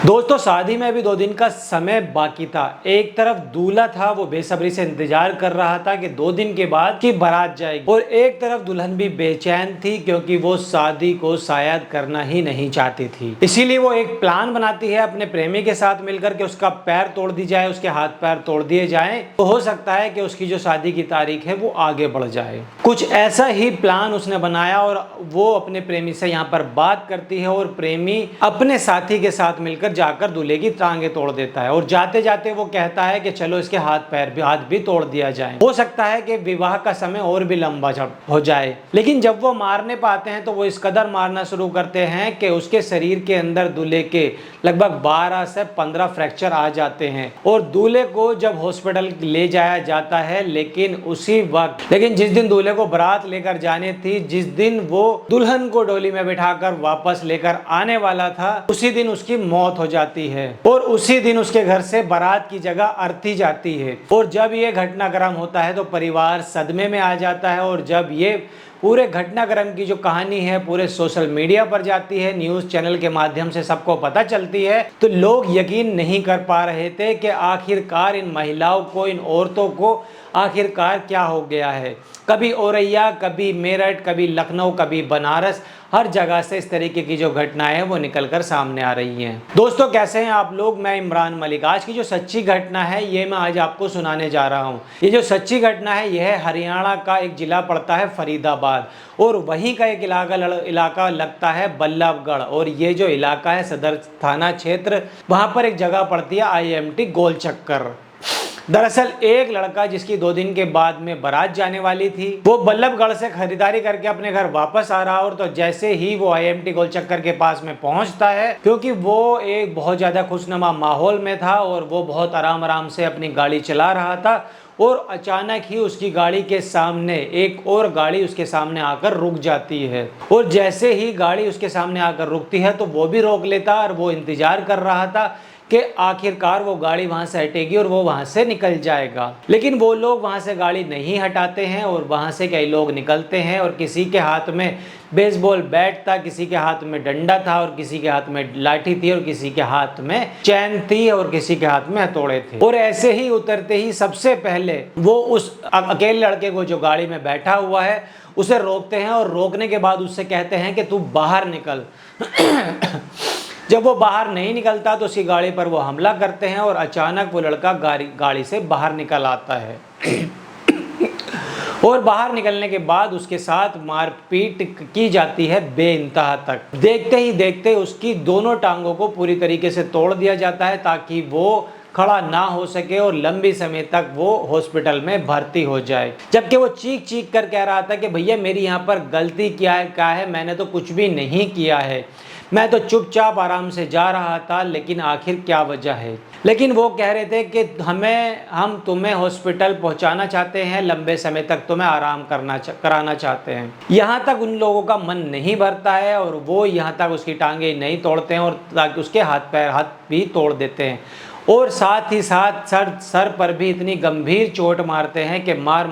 दोस्तों शादी में अभी 2 दिन का समय बाकी था। एक तरफ दूल्हा था, वो बेसब्री से इंतजार कर रहा था कि 2 दिन के बाद की बारात जाएगी, और एक तरफ दुल्हन भी बेचैन थी क्योंकि वो शादी को शायद करना ही नहीं चाहती थी। इसीलिए वो एक प्लान बनाती है अपने प्रेमी के साथ मिलकर के उसका पैर तोड़ दी जाए, उसके हाथ पैर तोड़ दिए जाए, तो हो सकता है कि उसकी जो शादी की तारीख है वो आगे बढ़ जाए। कुछ ऐसा ही प्लान उसने बनाया और वो अपने प्रेमी से यहाँ पर बात करती है और प्रेमी अपने साथी के साथ मिलकर जाकर दूल्हे की टांगे तोड़ देता है और जाते जाते वो कहता है कि चलो इसके हाथ भी तोड़ दिया जाए, हो सकता है कि विवाह का समय और भी लंबा हो जाए। लेकिन जब वो मारने पाते हैं तो वो इस कदर मारना शुरू करते हैं कि उसके शरीर के अंदर दूल्हे के लगभग 12 से 15 फ्रैक्चर आ जाते हैं और दूल्हे को जब हॉस्पिटल ले जाया जाता है, लेकिन जिस दिन दूल्हे को बारात लेकर जाने थी, जिस दिन वो दुल्हन को डोली में बिठाकर वापस लेकर आने वाला था, उसी दिन उसकी मौत हो जाती है और उसी दिन उसके घर से बारात की जगह अर्थी जाती है। और जब ये घटनाक्रम होता है तो परिवार सदमे में आ जाता है और जब ये पूरे घटनाक्रम की जो कहानी है पूरे सोशल मीडिया पर जाती है, न्यूज़ चैनल के माध्यम से सबको पता चलती है, तो लोग यकीन नहीं कर पा रहे थे कि आखिरकार इन महिलाओं को, इन औरतों को आखिरकार क्या हो गया है। कभी औरैया, कभी मेरठ, कभी लखनऊ, कभी बनारस, हर जगह से इस तरीके की जो घटनाएं हैं वो निकलकर सामने आ रही हैं। दोस्तों कैसे हैं आप लोग? मैं इमरान मलिक। आज की जो सच्ची घटना है ये मैं आज आपको सुनाने जा रहा हूँ। ये जो सच्ची घटना है यह हरियाणा का एक जिला पड़ता है फरीदाबाद, और वहीं का एक इलाका लगता है बल्लभगढ़, और ये जो इलाका है सदर थाना क्षेत्र, वहाँ पर एक जगह पड़ती है IMT गोलचक्कर। दरअसल एक लड़का जिसकी 2 दिन के बाद में बारात जाने वाली थी, वो बल्लभगढ़ से खरीदारी करके अपने घर वापस आ रहा, और तो जैसे ही वो IMT गोलचक्कर के पास में पहुंचता है, क्योंकि वो एक बहुत ज्यादा खुशनुमा माहौल में था और वो बहुत आराम आराम से अपनी गाड़ी चला रहा था, और अचानक ही उसकी गाड़ी के सामने एक और गाड़ी उसके सामने आकर रुक जाती है। और जैसे ही गाड़ी उसके सामने आकर रुकती है तो वो भी रोक लेता, और वो इंतजार कर रहा था कि आखिरकार वो गाड़ी वहां से हटेगी और वो वहां से निकल जाएगा। लेकिन वो लोग वहां से गाड़ी नहीं हटाते हैं और वहां से कई लोग निकलते हैं, और किसी के हाथ में बेसबॉल बैट था, किसी के हाथ में डंडा था, और किसी के हाथ में लाठी थी, और किसी के हाथ में चैन थी, और किसी के हाथ में हथौड़े थे। और ऐसे ही उतरते ही सबसे पहले वो उस अकेले लड़के को जो गाड़ी में बैठा हुआ है उसे रोकते हैं, और रोकने के बाद उससे कहते हैं कि तू बाहर निकल। जब वो बाहर नहीं निकलता तो उसकी गाड़ी पर वो हमला करते हैं, और अचानक वो लड़का गाड़ी से बाहर निकल आता है। और बाहर निकलने के बाद उसके साथ मारपीट की जाती है बेइंतहा तक। देखते ही देखते उसकी दोनों टांगों को पूरी तरीके से तोड़ दिया जाता है ताकि वो खड़ा ना हो सके और लंबी समय तक वो हॉस्पिटल में भर्ती हो जाए। जबकि वो चीख चीख कर कह रहा था कि भैया मेरी यहाँ पर गलती क्या है, मैंने तो कुछ भी नहीं किया है, मैं तो चुपचाप आराम से जा रहा था, लेकिन आखिर क्या वजह है। लेकिन वो कह रहे थे कि हम तुम्हें हॉस्पिटल पहुंचाना चाहते हैं, लंबे समय तक तुम्हें आराम कराना चाहते हैं। यहाँ तक उन लोगों का मन नहीं भरता है और वो यहाँ तक उसकी टांगे नहीं तोड़ते हैं, और ताकि उसके हाथ भी तोड़ देते हैं, और साथ ही साथ सर पर भी इतनी गंभीर चोट मारते हैं कि मार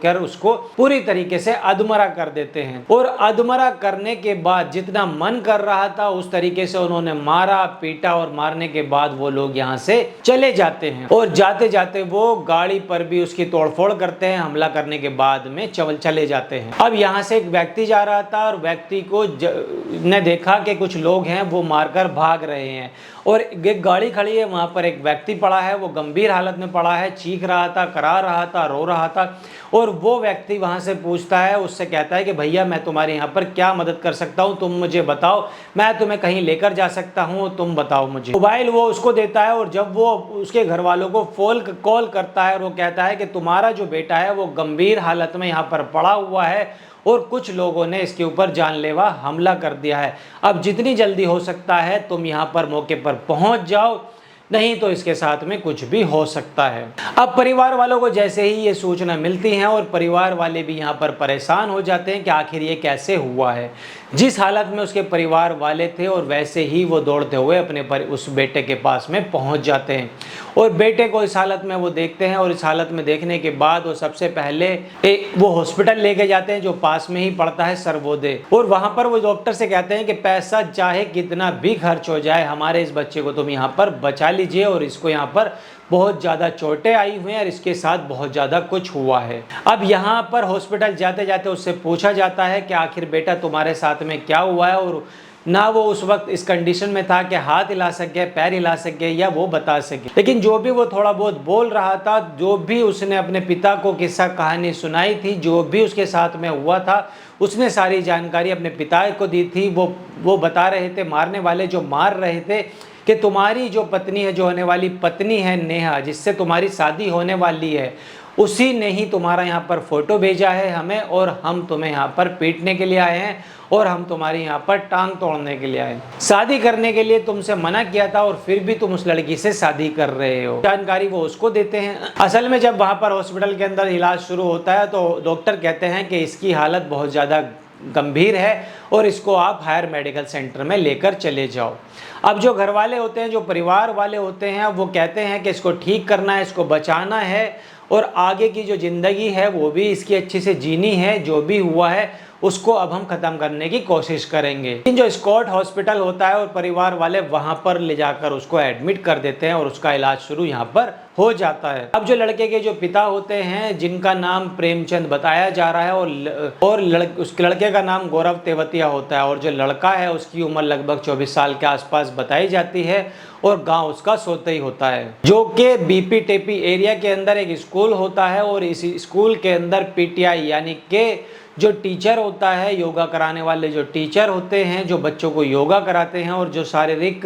कर उसको पूरी तरीके से अधमरा कर देते हैं। और अधमरा करने के बाद जितना मन कर रहा था उस तरीके से उन्होंने मारा पीटा, और मारने के बाद वो लोग यहाँ से चले जाते हैं, और जाते जाते वो गाड़ी पर भी उसकी तोड़फोड़ करते हैं। हमला करने के बाद में चले जाते हैं। अब यहाँ से एक व्यक्ति जा रहा था, और व्यक्ति को ने देखा कि कुछ लोग हैं वो मारकर भाग रहे हैं, और एक गाड़ी खड़ी है, वहां पर एक व्यक्ति पड़ा है, वो गंभीर हालत में पड़ा है, चीख रहा था, करा रहा था, रो रहा था। और वो व्यक्ति वहां से पूछता है, उससे कहता है कि भैया मैं तुम्हारे यहाँ पर क्या मदद कर सकता हूँ, तुम मुझे बताओ, मैं तुम्हें कहीं लेकर जा सकता हूँ, तुम बताओ मुझे। मोबाइल वो उसको देता है, और जब वो उसके घर वालों को कॉल करता है और वो कहता है कि तुम्हारा जो बेटा है वो गंभीर हालत में यहाँ पर पड़ा हुआ है, और कुछ लोगों ने इसके ऊपर जानलेवा हमला कर दिया है। अब जितनी जल्दी हो सकता है तुम यहाँ पर मौके पर पहुँच जाओ, नहीं तो इसके साथ में कुछ भी हो सकता है। अब परिवार वालों को जैसे ही ये सूचना मिलती है और परिवार वाले भी यहाँ पर परेशान हो जाते हैं कि आखिर ये कैसे हुआ है। जिस हालत में उसके परिवार वाले थे और वैसे ही वो दौड़ते हुए अपने उस बेटे के पास में पहुंच जाते हैं और बेटे को इस हालत में वो देखते हैं और इस हालत में देखने के बाद वो सबसे पहले वो हॉस्पिटल लेके जाते हैं जो पास में ही पड़ता है सर्वोदय, और वहां पर वो डॉक्टर से कहते हैं कि पैसा चाहे कितना भी खर्च हो जाए हमारे इस बच्चे को तुम यहाँ पर बचा लीजिए, और इसको यहाँ पर बहुत ज़्यादा चोटें आई हुई हैं और इसके साथ बहुत ज़्यादा कुछ हुआ है। अब यहाँ पर हॉस्पिटल जाते जाते उससे पूछा जाता है कि आखिर बेटा तुम्हारे साथ में क्या हुआ है, और ना वो उस वक्त इस कंडीशन में था कि हाथ हिला सके, पैर हिला सके या वो बता सके, लेकिन जो भी वो थोड़ा बहुत बोल रहा था, जो भी उसने अपने पिता को किस्सा कहानी सुनाई थी, जो भी उसके साथ में हुआ था, उसने सारी जानकारी अपने पिता को दी थी। वो बता रहे थे, मारने वाले जो मार रहे थे, कि तुम्हारी जो पत्नी है, जो होने वाली पत्नी है नेहा, जिससे तुम्हारी शादी होने वाली है, उसी ने ही तुम्हारा यहाँ पर फोटो भेजा है हमें, और हम तुम्हें यहाँ पर पीटने के लिए आए हैं और हम तुम्हारी यहाँ पर टांग तोड़ने के लिए आए। शादी करने के लिए तुमसे मना किया था और फिर भी तुम उस लड़की से शादी कर रहे हो। जानकारी वो उसको देते हैं। असल में जब वहाँ पर हॉस्पिटल के अंदर इलाज शुरू होता है तो डॉक्टर कहते हैं कि इसकी हालत बहुत ज़्यादा गंभीर है और इसको आप हायर मेडिकल सेंटर में लेकर चले जाओ। अब जो घर वाले होते हैं, जो परिवार वाले होते हैं, वो कहते हैं कि इसको ठीक करना है, इसको बचाना है और आगे की जो ज़िंदगी है वो भी इसकी अच्छे से जीनी है। जो भी हुआ है उसको अब हम ख़त्म करने की कोशिश करेंगे। लेकिन जो स्कॉट हॉस्पिटल होता है और परिवार वाले वहाँ पर ले जाकर उसको एडमिट कर देते हैं और उसका इलाज शुरू यहाँ पर हो जाता है। अब जो लड़के के जो पिता होते हैं, जिनका नाम प्रेमचंद बताया जा रहा है, उस लड़के का नाम गौरव तेवतिया होता है, और जो लड़का है उसकी उम्र लगभग 24 साल के आसपास बताई जाती है और गांव उसका सोतई होता है, जो कि बीपी टेपी एरिया के अंदर एक स्कूल होता है। और इस स्कूल के अंदर पीटीआई यानी कि जो टीचर होता है, योगा कराने वाले जो टीचर होते हैं, जो बच्चों को योगा कराते हैं और जो शारीरिक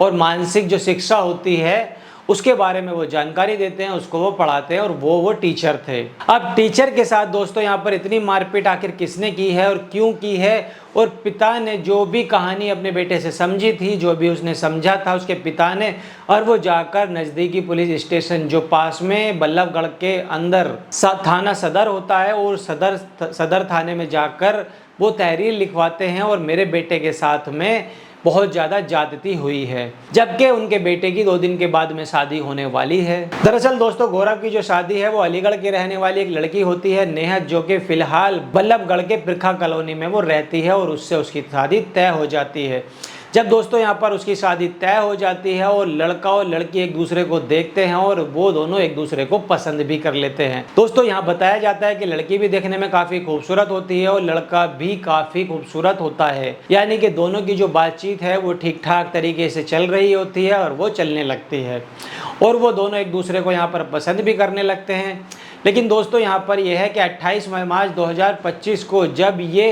और मानसिक जो शिक्षा होती है उसके बारे में वो जानकारी देते हैं, उसको वो पढ़ाते हैं, और वो टीचर थे। अब टीचर के साथ दोस्तों यहाँ पर इतनी मारपीट आखिर किसने की है और क्यों की है, और पिता ने जो भी कहानी अपने बेटे से समझी थी, जो भी उसने समझा था उसके पिता ने, और वो जाकर नज़दीकी पुलिस स्टेशन जो पास में बल्लभगढ़ के अंदर थाना सदर होता है, और सदर थाने में जाकर वो तहरीर लिखवाते हैं और मेरे बेटे के साथ में बहुत ज़्यादा ज्यादती हुई है, जबकि उनके बेटे की 2 दिन के बाद में शादी होने वाली है। दरअसल दोस्तों गौरव की जो शादी है वो अलीगढ़ की रहने वाली एक लड़की होती है नेहा, जो कि फिलहाल बल्लभगढ़ के पिरखा कॉलोनी में वो रहती है, और उससे उसकी शादी तय हो जाती है। जब दोस्तों यहाँ पर उसकी शादी तय हो जाती है और लड़का और लड़की एक दूसरे को देखते हैं और वो दोनों एक दूसरे को पसंद भी कर लेते हैं। दोस्तों यहाँ बताया जाता है कि लड़की भी देखने में काफ़ी खूबसूरत होती है और लड़का भी काफ़ी खूबसूरत होता है, यानी कि दोनों की जो बातचीत है वो ठीक ठाक तरीके से चल रही होती है और वो चलने लगती है, और वो दोनों एक दूसरे को यहाँ पर पसंद भी करने लगते हैं। लेकिन दोस्तों यहाँ पर यह है कि 28 मार्च 2025 को जब ये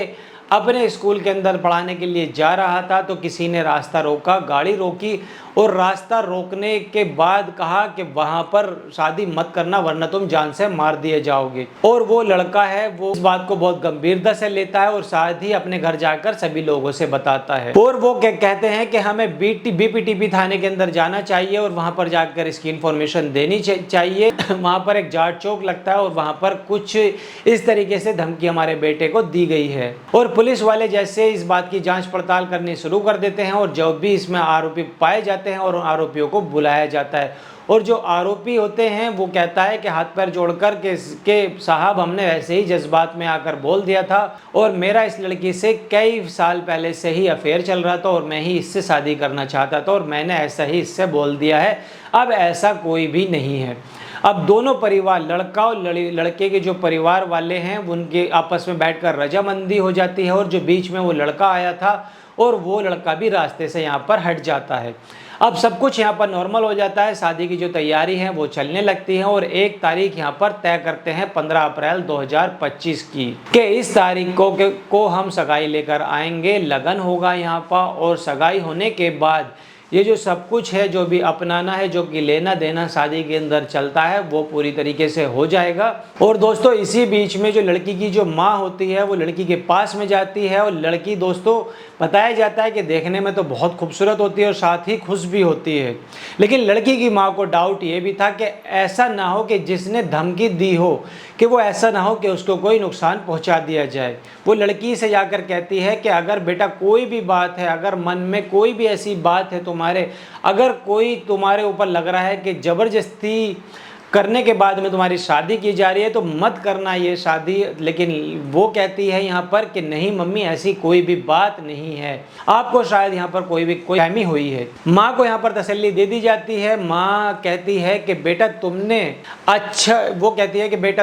अपने स्कूल के अंदर पढ़ाने के लिए जा रहा था तो किसी ने रास्ता रोका, गाड़ी रोकी, और रास्ता रोकने के बाद कहा कि वहाँ पर शादी मत करना वरना तुम जान से मार दिए जाओगे। और वो लड़का है वो इस बात को बहुत गंभीरता से लेता है और साथ ही अपने घर जाकर सभी लोगों से बताता है, और वो कहते हैं कि हमें बीपीटीपी थाने के अंदर जाना चाहिए और वहाँ पर जाकर इसकी इन्फॉर्मेशन देनी चाहिए। वहाँ पर एक जाट चौक लगता है और वहाँ पर कुछ इस तरीके से धमकी हमारे बेटे को दी गई है, और पुलिस वाले जैसे इस बात की जाँच पड़ताल करनी शुरू कर देते हैं और जब भी इसमें आरोपी पाए जाते हैं और आरोपियों को बुलाया जाता है, और जो आरोपी होते हैं वो कहता है कि हाथ पैर जोड़कर के साहब हमने वैसे ही जज्बात में आकर बोल दिया था और मेरा इस लड़की से कई साल पहले से ही अफेयर चल रहा था और मैं ही इससे शादी करना चाहता था और मैंने ऐसा ही इससे बोल दिया है, अब ऐसा कोई भी नहीं है। अब दोनों परिवार, लड़का और लड़के के जो परिवार वाले हैं उनके आपस में बैठकर रजामंदी हो जाती है, और जो बीच में वो लड़का आया था और वो लड़का भी रास्ते से यहाँ पर हट जाता है। अब सब कुछ यहाँ पर नॉर्मल हो जाता है, शादी की जो तैयारी है वो चलने लगती है और एक तारीख यहाँ पर तय करते हैं 15 अप्रैल 2025 की, कि इस तारीख को हम सगाई लेकर आएंगे, लगन होगा यहाँ पर, और सगाई होने के बाद ये जो सब कुछ है, जो भी अपनाना है, जो कि लेना देना शादी के अंदर चलता है, वो पूरी तरीके से हो जाएगा। और दोस्तों इसी बीच में जो लड़की की जो माँ होती है वो लड़की के पास में जाती है, और लड़की दोस्तों बताया जाता है कि देखने में तो बहुत खूबसूरत होती है और साथ ही खुश भी होती है। लेकिन लड़की की माँ को डाउट ये भी था कि ऐसा ना हो कि जिसने धमकी दी हो कि वो ऐसा ना हो कि उसको कोई नुकसान पहुंचा दिया जाए। वो लड़की से जाकर कहती है कि अगर बेटा कोई भी बात है, अगर मन में कोई भी ऐसी बात है तुम्हारे, अगर कोई तुम्हारे ऊपर लग रहा है कि ज़बरदस्ती करने के बाद में तुम्हारी शादी की जा रही है तो मत करना ये शादी। लेकिन वो कहती है यहाँ पर कि नहीं मम्मी ऐसी कोई भी बात नहीं है, आपको शायद यहाँ पर कोई फहमी हुई है। माँ को यहाँ पर तसल्ली दे दी जाती है। माँ कहती है कि बेटा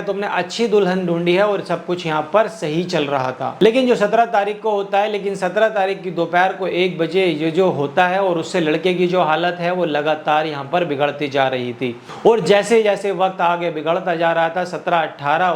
तुमने अच्छी दुल्हन ढूंढी है और सब कुछ यहाँ पर सही चल रहा था। लेकिन जो 17 तारीख को होता है, लेकिन 17 तारीख की दोपहर को 1 बजे ये जो होता है और उससे लड़के की जो हालत है वो लगातार यहाँ पर बिगड़ती जा रही थी। और जैसे जैसे वक्त आगे बिगड़ता जा रहा था, 17, 18,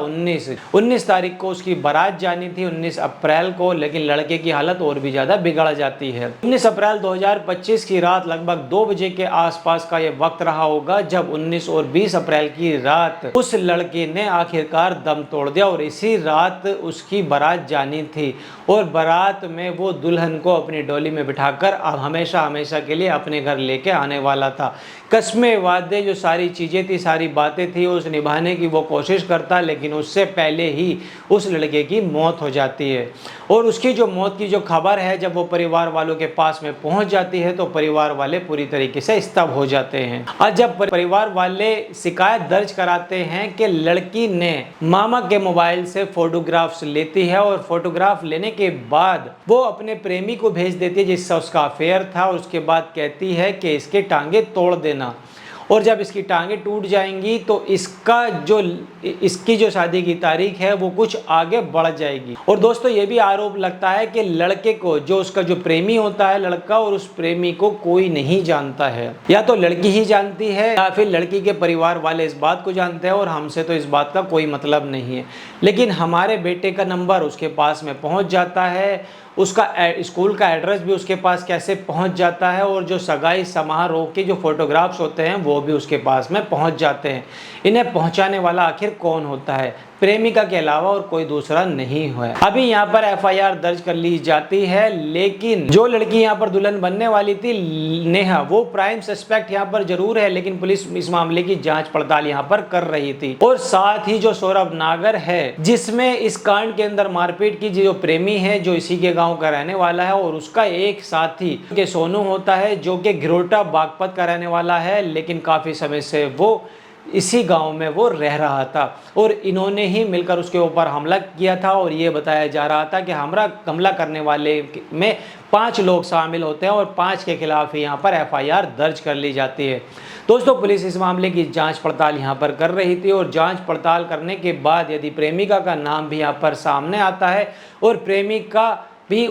19 तारीख को उसकी बारात जानी थी, 19 अप्रैल को, लेकिन लड़के की हालत और भी ज्यादा बिगड़ जाती है। 19 अप्रैल 2025 की रात लगभग 2 बजे के आसपास का ये वक्त रहा होगा जब 19 और 20 अप्रैल की रात उस लड़के ने आखिरकार दम तोड़ दिया। और इसी रात उसकी बारात जानी थी और बारात में वो दुल्हन को अपनी डोली में बिठाकर अब हमेशा हमेशा के लिए अपने घर लेके आने वाला था। कस्में वादे जो सारी चीज़ें थी, सारी बातें थी, उस निभाने की वो कोशिश करता, लेकिन उससे पहले ही उस लड़के की मौत हो जाती है। और उसकी जो मौत की जो खबर है जब वो परिवार वालों के पास में पहुंच जाती है तो परिवार वाले पूरी तरीके से स्तब्ध हो जाते हैं। और जब परिवार वाले शिकायत दर्ज कराते हैं कि लड़की ने मामा के मोबाइल से फोटोग्राफ्स लेती है और फोटोग्राफ लेने के बाद वो अपने प्रेमी को भेज देती है जिससे उसका अफेयर था। उसके बाद कहती है कि इसके टांगे तोड़ देना, और जब इसकी टांगे टूट जाएंगी तो इसकी जो शादी की तारीख है वो कुछ आगे बढ़ जाएगी। और दोस्तों ये भी आरोप लगता है कि लड़के को जो उसका जो प्रेमी होता है लड़का, और उस प्रेमी को कोई नहीं जानता है, या तो लड़की ही जानती है या फिर लड़की के परिवार वाले इस बात को जानते हैं और हमसे तो इस बात का कोई मतलब नहीं है। लेकिन हमारे बेटे का नंबर उसके पास में पहुंच जाता है, उसका स्कूल का एड्रेस भी उसके पास कैसे पहुंच जाता है, और जो सगाई समारोह के जो फोटोग्राफ्स होते हैं वो भी उसके पास में पहुंच जाते हैं। इन्हें पहुंचाने वाला आखिर कौन होता है? प्रेमिका के अलावा और कोई दूसरा नहीं है। अभी यहाँ पर FIR दर्ज कर ली जाती है, लेकिन जो लड़की यहाँ पर दुल्हन बनने वाली थी नेहा, वो प्राइम सस्पेक्ट यहाँ पर जरूर है, लेकिन पुलिस इस मामले की जांच पड़ताल यहाँ पर कर रही थी। और साथ ही जो सौरभ नागर है जिसमें इस कांड के अंदर मारपीट की जो प्रेमी है, जो इसी के गाँव का रहने वाला है, और उसका एक साथी के सोनू होता है जो कि घिरोटा बागपत का रहने वाला है, लेकिन काफी समय से वो इसी गांव में वो रह रहा था। और इन्होंने ही मिलकर उसके ऊपर हमला किया था, और ये बताया जा रहा था कि हमला करने वाले में 5 लोग शामिल होते हैं और 5 के खिलाफ ही यहाँ पर FIR दर्ज कर ली जाती है। दोस्तों पुलिस इस मामले की जांच पड़ताल यहाँ पर कर रही थी, और जांच पड़ताल करने के बाद यदि प्रेमिका का नाम भी यहाँ पर सामने आता है और प्रेमिका भी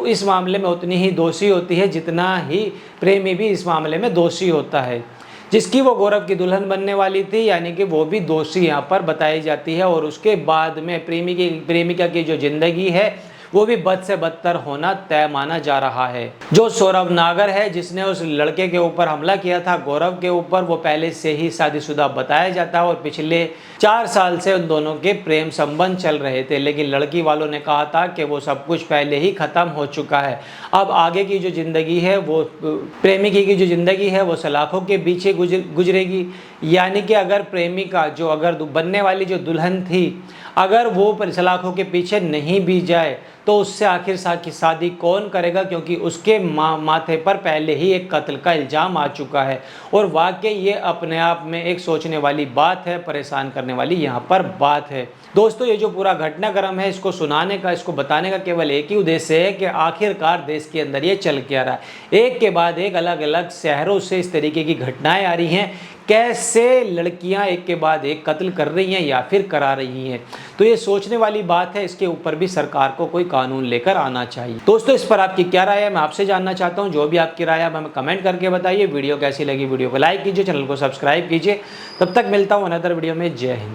इस मामले में उतनी ही दोषी होती है जितना ही प्रेमी भी इस मामले में दोषी होता है, जिसकी वो गौरव की दुल्हन बनने वाली थी, यानी कि वो भी दोषी यहाँ पर बताई जाती है। और उसके बाद में प्रेमिका की जो जिंदगी है वो भी बद से बदतर होना तय माना जा रहा है। जो सौरभ नागर है जिसने उस लड़के के ऊपर हमला किया था गौरव के ऊपर, वो पहले से ही शादीशुदा बताया जाता है और पिछले 4 साल से उन दोनों के प्रेम संबंध चल रहे थे, लेकिन लड़की वालों ने कहा था कि वो सब कुछ पहले ही खत्म हो चुका है। अब आगे की जो जिंदगी है वो प्रेमिकी की जो जिंदगी है वो सलाखों के पीछे गुजरेगी। यानी कि अगर प्रेमिका जो अगर बनने वाली जो दुल्हन थी अगर वो सलाखों के पीछे नहीं भी जाए तो उससे आखिर शादी कौन करेगा, क्योंकि उसके माथे पर पहले ही एक कत्ल का इल्ज़ाम आ चुका है। और वाकई ये अपने आप में एक सोचने वाली बात है, परेशान करने वाली यहाँ पर बात है। दोस्तों ये जो पूरा घटनाक्रम है इसको सुनाने का, इसको बताने का केवल एक ही उद्देश्य है कि आखिरकार देश के अंदर ये चल क्या रहा है। एक के बाद एक अलग अलग शहरों से इस तरीके की घटनाएं आ रही हैं, कैसे लड़कियां एक के बाद एक कत्ल कर रही हैं या फिर करा रही हैं। तो ये सोचने वाली बात है, इसके ऊपर भी सरकार को कोई कानून लेकर आना चाहिए। दोस्तों इस पर आपकी क्या राय है मैं आपसे जानना चाहता हूं। जो भी आपकी राय है हमें कमेंट करके बताइए। वीडियो कैसी लगी वीडियो को लाइक कीजिए, चैनल को सब्सक्राइब कीजिए। तब तक मिलता हूं अनदर वीडियो में। जय हिंद।